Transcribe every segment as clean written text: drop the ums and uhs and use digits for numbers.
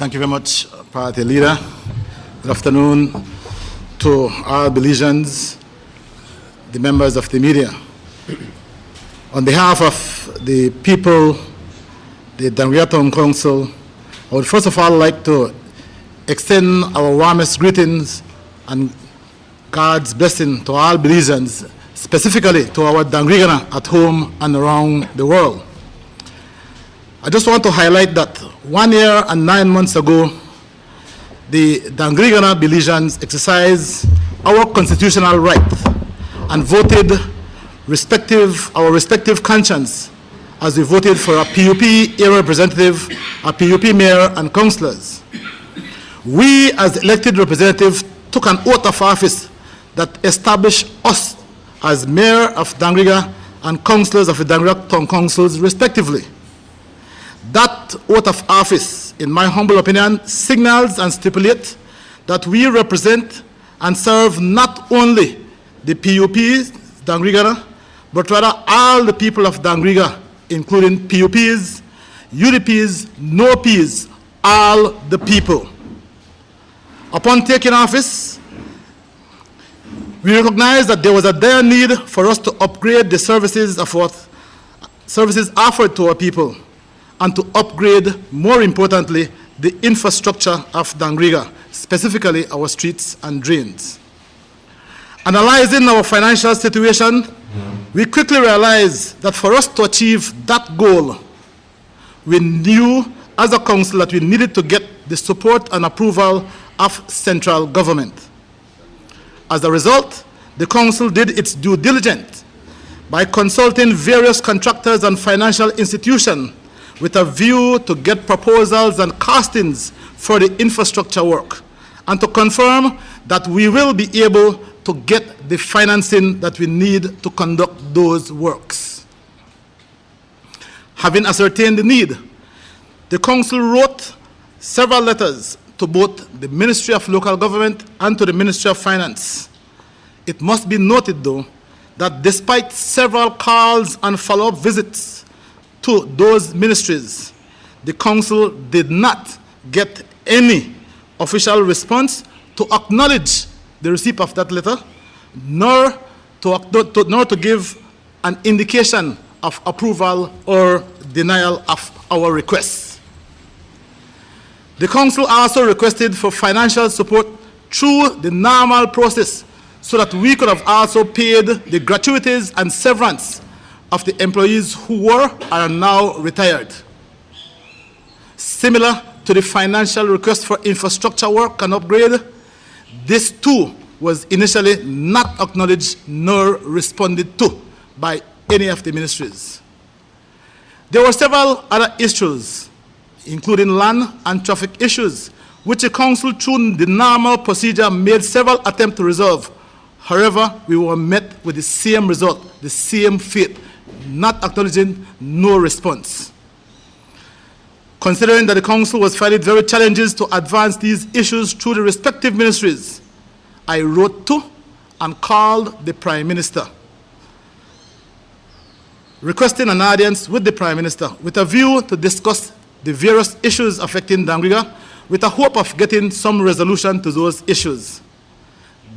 Thank you very much, Party Leader. Good afternoon to our Belizeans, the members of the media. On behalf of the people, the Dangriga Town Council, I would first of all like to extend our warmest greetings and God's blessing to all Belizeans, specifically to our Dangriga at home and around the world. I just want to highlight that 1 year and 9 months ago, the Dangriga Belizeans exercised our constitutional right and voted our respective conscience as we voted for a PUP area representative, a PUP mayor, and councillors. We, as elected representatives, took an oath of office that established us as mayor of Dangriga and councillors of the Dangriga Town Councils, respectively. That oath of office, in my humble opinion, signals and stipulates that we represent and serve not only the PUPs, Dangriga, but rather all the people of Dangriga, including PUPs, UDPs, NOPs, all the people. Upon taking office, we recognized that there was a dire need for us to upgrade the services offered to our people, and to upgrade, more importantly, the infrastructure of Dangriga, specifically our streets and drains. Analyzing our financial situation, we quickly realized that for us to achieve that goal, we knew as a council that we needed to get the support and approval of central government. As a result, the council did its due diligence by consulting various contractors and financial institutions with a view to get proposals and costings for the infrastructure work, and to confirm that we will be able to get the financing that we need to conduct those works. Having ascertained the need, the council wrote several letters to both the Ministry of Local Government and to the Ministry of Finance. It must be noted, though, that despite several calls and follow-up visits to those ministries, the council did not get any official response to acknowledge the receipt of that letter, nor to give an indication of approval or denial of our requests. The council also requested for financial support through the normal process so that we could have also paid the gratuities and severance of the employees who were or are now retired. Similar to the financial request for infrastructure work and upgrade, this too was initially not acknowledged nor responded to by any of the ministries. There were several other issues, including land and traffic issues, which the council, through the normal procedure, made several attempts to resolve. However, we were met with the same result, the same fate, not acknowledging, no response. Considering that the council was finding very challenges to advance these issues through the respective ministries, I wrote to and called the Prime Minister, requesting an audience with the Prime Minister with a view to discuss the various issues affecting Dangriga with a hope of getting some resolution to those issues.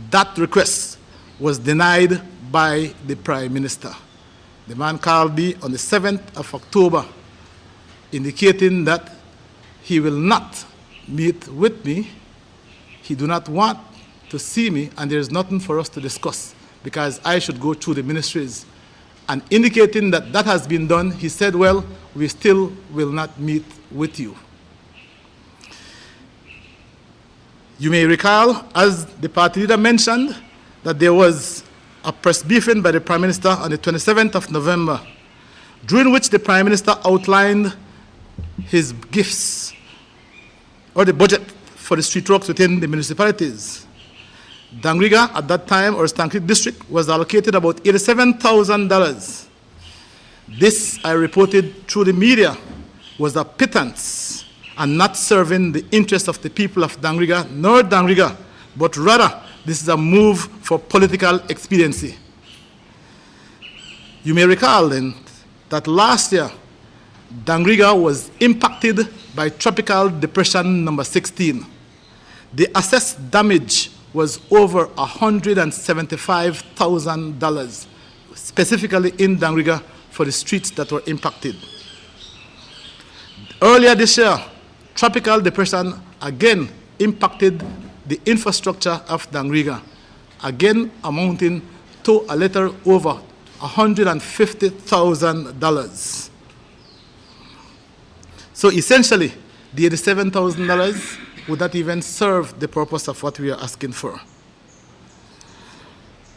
That request was denied by the Prime Minister. The man called me on the 7th of October, indicating that he will not meet with me. He do not want to see me, and there is nothing for us to discuss because I should go through the ministries. And indicating that that has been done, he said, well, we still will not meet with you. You may recall, as the party leader mentioned, that there was a press briefing by the Prime Minister on the 27th of November, during which the Prime Minister outlined his gifts or the budget for the street works within the municipalities. Dangriga, at that time, or Stankic District, was allocated about $87,000. This, I reported through the media, was a pittance and not serving the interests of the people of Dangriga, nor Dangriga, but rather this is a move for political expediency. You may recall then that last year, Dangriga was impacted by Tropical Depression number 16. The assessed damage was over $175,000, specifically in Dangriga for the streets that were impacted. Earlier this year, Tropical Depression again impacted the infrastructure of Dangriga, again amounting to a little over $150,000. So essentially, the $87,000 would not even serve the purpose of what we are asking for.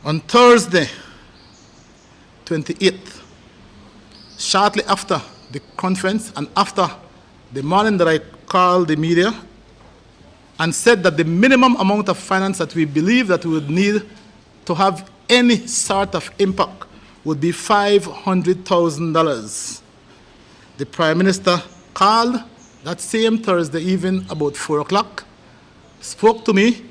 On Thursday, 28th, shortly after the conference and after the morning that I called the media and said that the minimum amount of finance that we believe that we would need to have any sort of impact would be $500,000. The Prime Minister called that same Thursday evening about 4 o'clock, spoke to me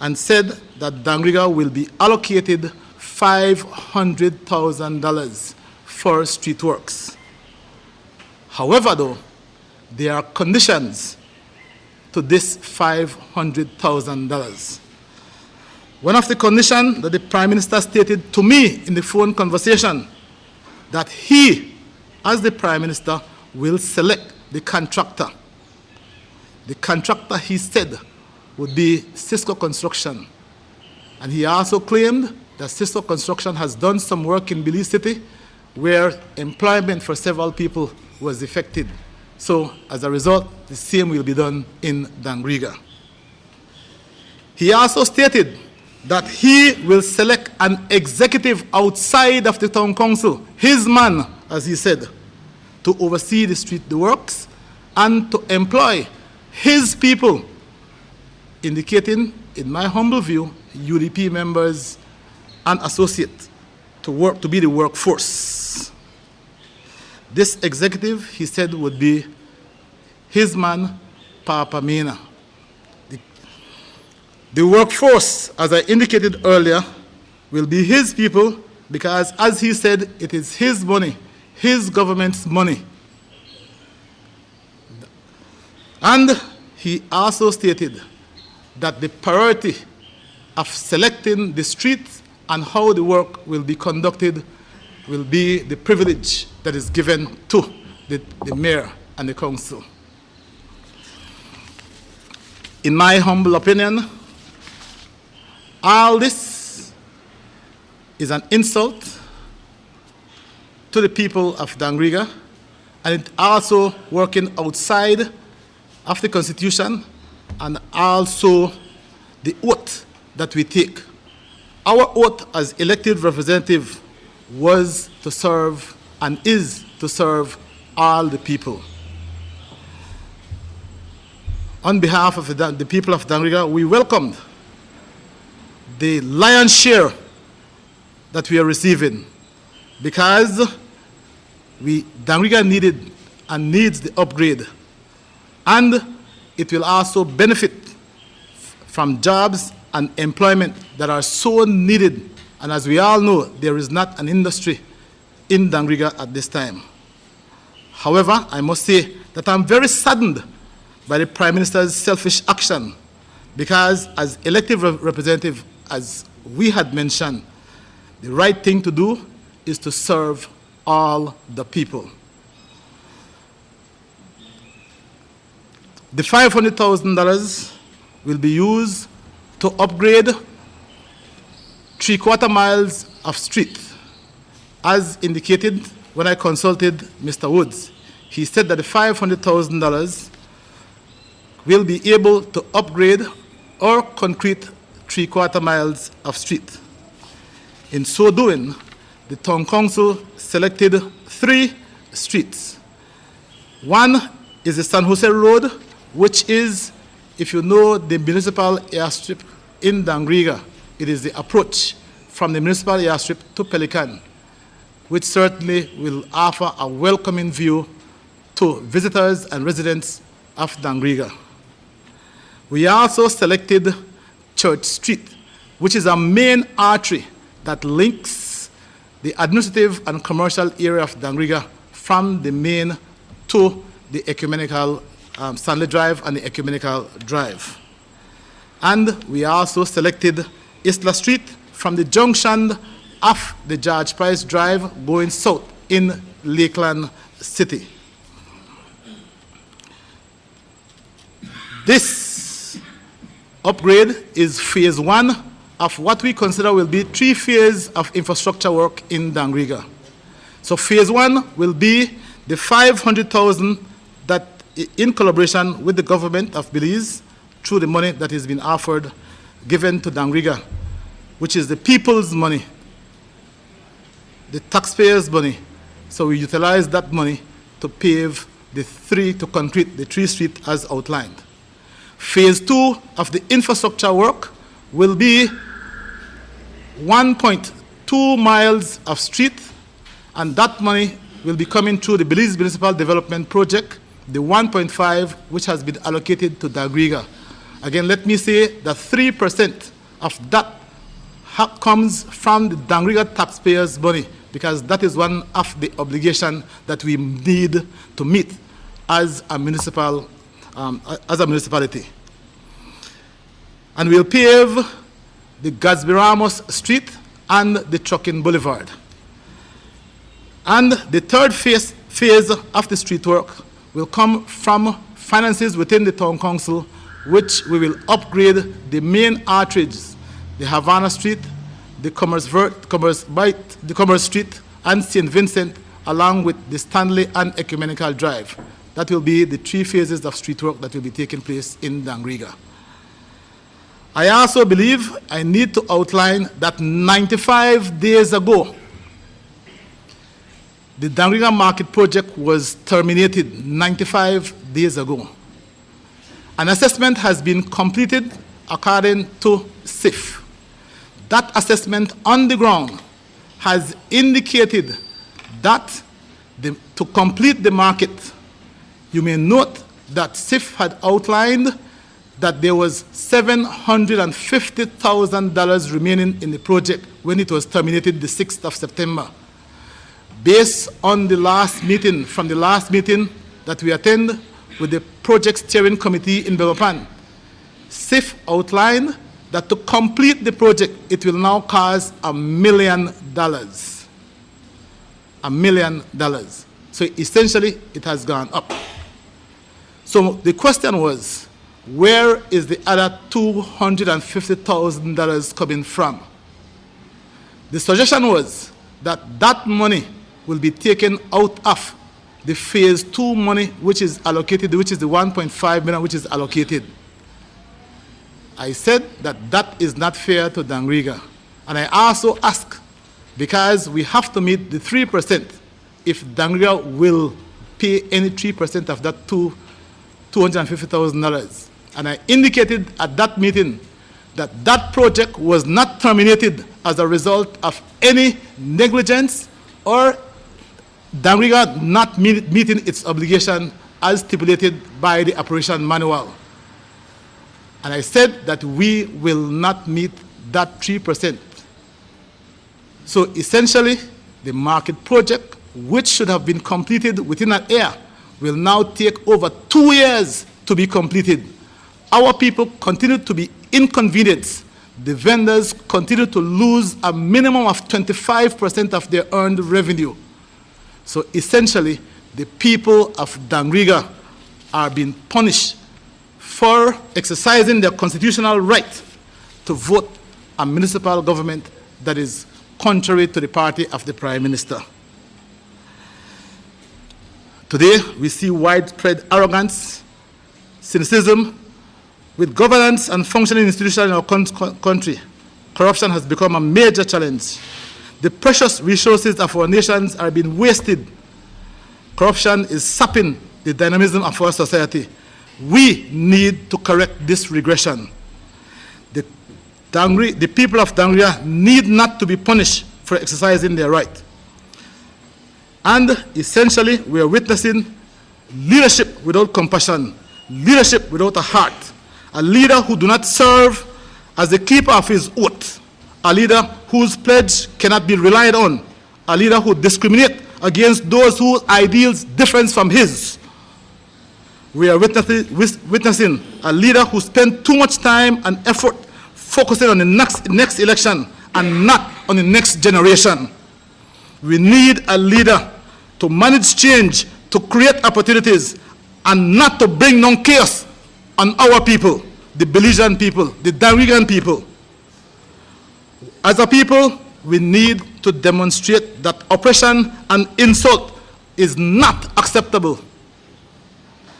and said that Dangriga will be allocated $500,000 for street works. However, though, there are conditions to this $500,000. One of the conditions that the Prime Minister stated to me in the phone conversation, that he, as the Prime Minister, will select the contractor. The contractor, he said, would be Cisco Construction. And he also claimed that Cisco Construction has done some work in Belize City where employment for several people was affected. So, as a result, the same will be done in Dangriga. He also stated that he will select an executive outside of the town council, his man, as he said, to oversee the works and to employ his people, indicating, in my humble view, UDP members and associates to be the workforce. This executive, he said, would be his man, Papa Mena. The workforce, as I indicated earlier, will be his people because, as he said, it is his money, his government's money. And he also stated that the priority of selecting the streets and how the work will be conducted will be the privilege that is given to the mayor and the council. In my humble opinion, all this is an insult to the people of Dangriga, and it also working outside of the Constitution and also the oath that we take. Our oath as elected representative was to serve and is to serve all the people. On behalf of the people of Dangriga, we welcomed the lion's share that we are receiving because Dangriga needed and needs the upgrade, and it will also benefit from jobs and employment that are so needed. And as we all know, there is not an industry in Dangriga at this time. However, I must say that I'm very saddened by the Prime Minister's selfish action because as elected representative, as we had mentioned, the right thing to do is to serve all the people. The $500,000 will be used to upgrade 3/4 miles of street. As indicated when I consulted Mr. Woods, he said that the $500,000 will be able to upgrade or concrete 3/4 miles of street. In so doing, the town council selected 3 streets. One is the San Jose Road, which is, if you know the municipal airstrip in Dangriga, it is the approach from the municipal airstrip to Pelican, which certainly will offer a welcoming view to visitors and residents of Dangriga. We also selected Church Street, which is a main artery that links the administrative and commercial area of Dangriga from the main to the ecumenical Stanley Drive and the Ecumenical Drive. And we also selected Isla Street from the junction of the George Price Drive going south in Lakeland City. This upgrade is phase 1 of what we consider will be 3 phases of infrastructure work in Dangriga. So phase 1 will be the 500,000 that, in collaboration with the government of Belize, through the money that has been offered, given to Dangriga, which is the people's money, the taxpayers' money. So we utilize that money to pave to concrete the 3 streets as outlined. Phase 2 of the infrastructure work will be 1.2 miles of street, and that money will be coming through the Belize Municipal Development Project, the 1.5 which has been allocated to Dangriga. Again, let me say that 3% of that comes from the Dangriga taxpayers' money, because that is one of the obligations that we need to meet as a municipality. And we'll pave the Gatsby Ramos Street and the Trucking Boulevard. And the third phase of the street work will come from finances within the town council, which we will upgrade the main arteries, the Havana Street, the Commerce Street, and St. Vincent, along with the Stanley and Ecumenical Drive. That will be the 3 phases of street work that will be taking place in Dangriga. I also believe I need to outline that 95 days ago, the Dangriga Market project was terminated 95 days ago. An assessment has been completed according to SIF. That assessment on the ground has indicated that to complete the market, you may note that SIF had outlined that there was $750,000 remaining in the project when it was terminated the 6th of September. Based on the last meeting, from the last meeting that we attend with the project steering committee in Belopan, SIF outlined that to complete the project, it will now cost $1 million. $1 million. So essentially, it has gone up. So the question was, where is the other $250,000 coming from? The suggestion was that that money will be taken out of the phase 2 money which is allocated, which is the 1.5 million which is allocated. I said that that is not fair to Dangriga. And I also ask, because we have to meet the 3%, if Dangriga will pay any 3% of that $250,000. And I indicated at that meeting that that project was not terminated as a result of any negligence or Dangriga not meeting its obligation as stipulated by the operation manual. And I said that we will not meet that 3%. So essentially, the market project, which should have been completed within an year, will now take over 2 years to be completed. Our people continue to be inconvenienced. The vendors continue to lose a minimum of 25% of their earned revenue. So essentially, the people of Dangriga are being punished for exercising their constitutional right to vote a municipal government that is contrary to the party of the Prime Minister. Today, we see widespread arrogance, cynicism. With governance and functioning institutions in our country, corruption has become a major challenge. The precious resources of our nations are being wasted. Corruption is sapping the dynamism of our society. We need to correct this regression. The people of Dangriga need not to be punished for exercising their right. And essentially, we are witnessing leadership without compassion, leadership without a heart, a leader who do not serve as the keeper of his oath, a leader whose pledge cannot be relied on, a leader who discriminates against those whose ideals differ from his. we are witnessing a leader who spent too much time and effort focusing on the next election and not on the next generation. We need a leader to manage change, to create opportunities, and not to bring down chaos on our people, the Belizean people, the Dangrigan people. As a people, we need to demonstrate that oppression and insult is not acceptable.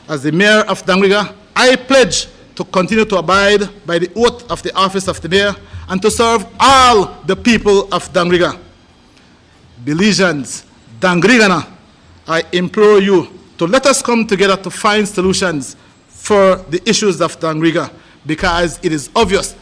As the mayor of Dangriga, I pledge to continue to abide by the oath of the office of the mayor and to serve all the people of Dangriga. Belizeans, Dangrigana, I implore you to let us come together to find solutions for the issues of Dangriga, because it is obvious